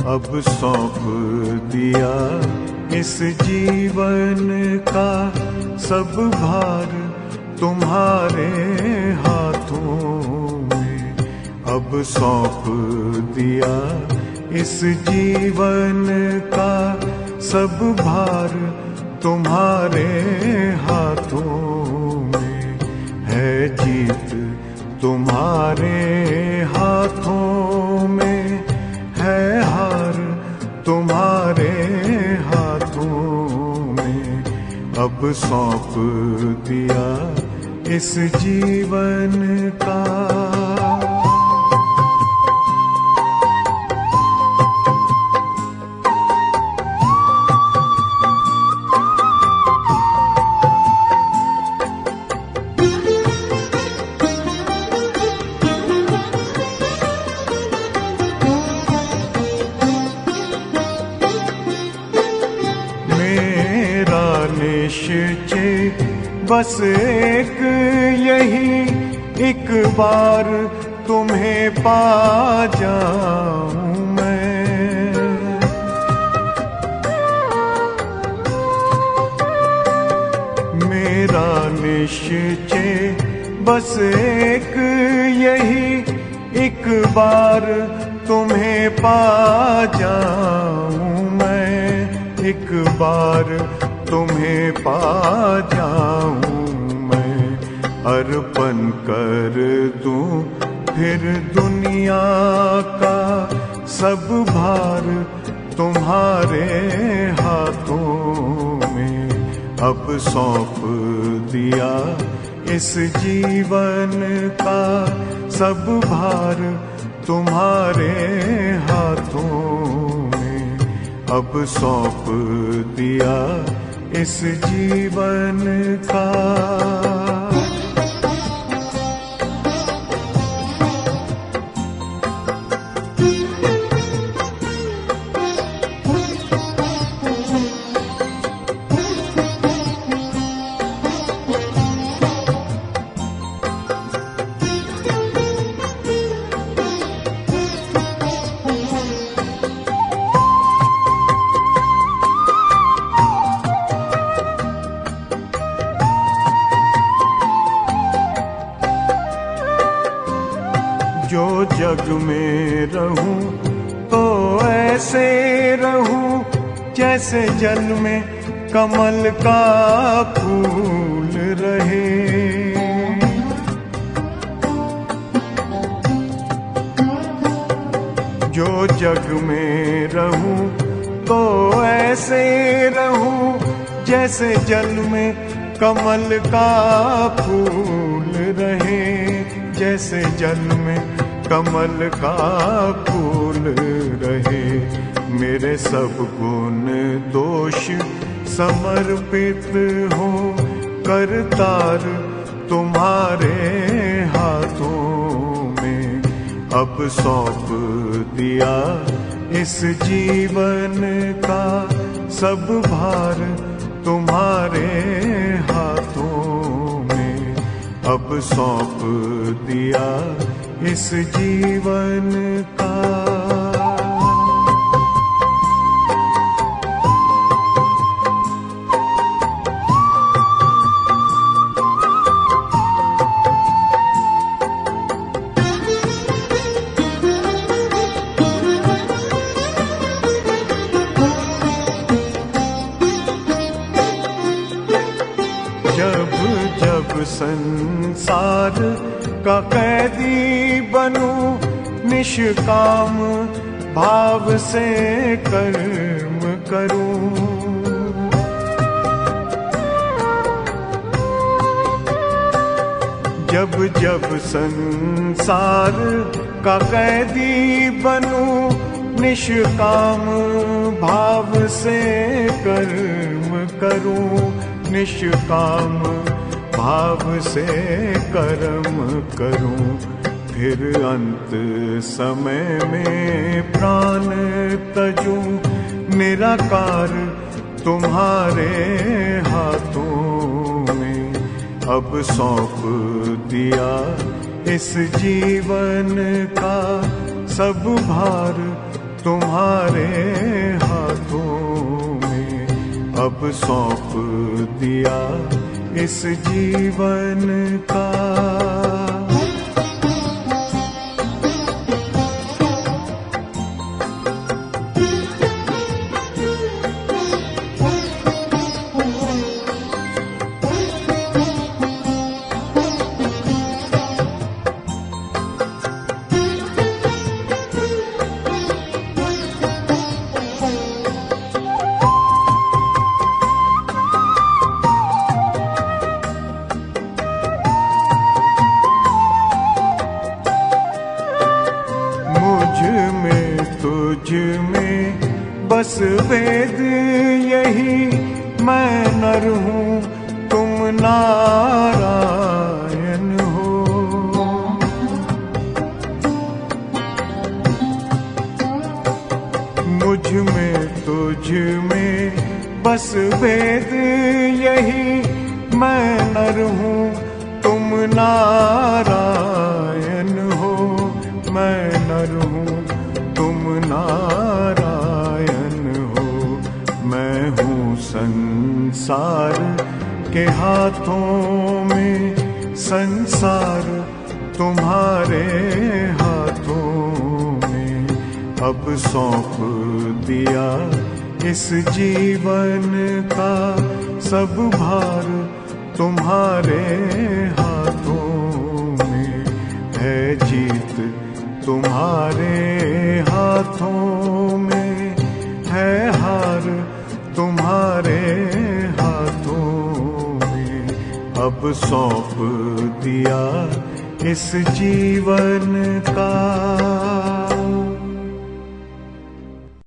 अब सौंप दिया इस जीवन का सब भार तुम्हारे हाथों में। अब सौंप दिया इस जीवन का सब भार तुम्हारे हाथों में। है जीत तुम्हारे हाथों में, है हार तुम्हारे हाथों में। अब सौंप दिया इस जीवन का। निश्चय बस एक यही, एक बार तुम्हें पा जाऊं मैं। मेरा निश्चय बस एक यही, एक बार तुम्हें पा जाऊं मैं। एक बार तुम्हें पा जाऊं मैं। अर्पण कर दूं फिर दुनिया का सब भार तुम्हारे हाथों में। अब सौंप दिया इस जीवन का सब भार तुम्हारे हाथों में। अब सौंप दिया इस जीवन का। जो जग में रहूं तो ऐसे रहूं जैसे जल में कमल का फूल रहे। जो जग में रहूं तो ऐसे रहूं जैसे जल में कमल का फूल रहे। जैसे जल में कमल का फूल रहे। मेरे सब गुण दोष समर्पित हो करतार तुम्हारे हाथों में। अब सौंप दिया इस जीवन का सब भार तुम्हारे हाथों में। अब सौंप दिया इस जीवन का। जब जब संसार का कैदी बनूं, निष्काम भाव से कर्म करूं। जब जब संसार का कैदी बनूं, निष्काम भाव से कर्म करूं। निष्काम भाव से कर्म करूं। फिर अंत समय में प्राण तजूं, निराकार तुम्हारे हाथों में। अब सौंप दिया इस जीवन का सब भार तुम्हारे हाथों में अब सौंप दिया इस जीवन का। तुझ में बस वेद यही, मैं नर हूँ तुम नारायण हो। मुझ में तुझ में बस वेद यही, मैं नर हूँ तुम नारायण हो। मैं नर हूँ तुम नारायण हो। मैं हूँ संसार के हाथों में, संसार तुम्हारे हाथों में अब सौंप दिया इस जीवन का। सब भार तुम्हारे हाथों में है, जीत तुम्हारे हाथों में है, हार तुम्हारे हाथों में अब सौंप दिया इस जीवन का।